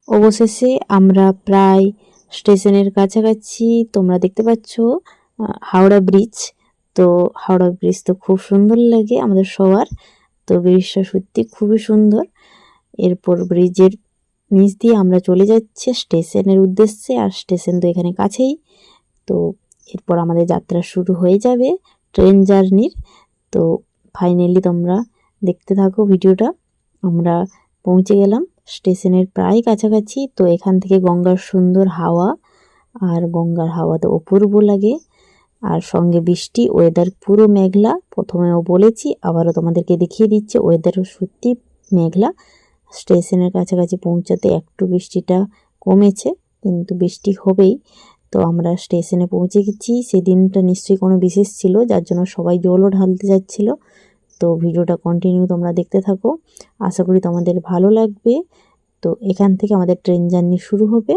অবশেষে আমরা প্রায় স্টেশনের কাছাকাছি। তোমরা দেখতে পাচ্ছ হাওড়া ব্রিজ। তো হাওড়া ব্রিজ তো খুব সুন্দর লাগে আমাদের সবার। তো ব্রিজটা সত্যি খুবই সুন্দর। এরপর ব্রিজের নিচ দিয়ে আমরা চলে যাচ্ছি স্টেশনের উদ্দেশ্যে। আর স্টেশন তো এখানে কাছেই। তো এরপর আমাদের যাত্রা শুরু হয়ে যাবে ট্রেন জার্নির। তো ফাইনালি তোমরা দেখতে থাকো ভিডিওটা। আমরা পৌঁছে গেলাম স্টেশনের প্রায় কাছাকাছি। তো এখান থেকে গঙ্গার সুন্দর হাওয়া, আর গঙ্গার হাওয়া তো অপূর্ব লাগে। আর সঙ্গে বৃষ্টি, ওয়েদার পুরো মেঘলা। প্রথমেও বলেছি, আবারও তোমাদেরকে দেখিয়ে দিচ্ছে, ওয়েদারও সত্যি মেঘলা। স্টেশনের কাছাকাছি পৌঁছাতে একটু বৃষ্টিটা কমেছে, কিন্তু বৃষ্টি হবেই। তো আমরা স্টেশনে পৌঁছে গেছি। সেদিনটা নিশ্চয়ই কোনো বিশেষ ছিল, যার জন্য সবাই জলও ঢালতে যাচ্ছিল। তো ভিডিওটা কন্টিনিউ তোমরা দেখতে থাকো, আশা করি তোমাদের ভালো লাগবে। তো এখান থেকে আমাদের ট্রেন জার্নি শুরু হবে।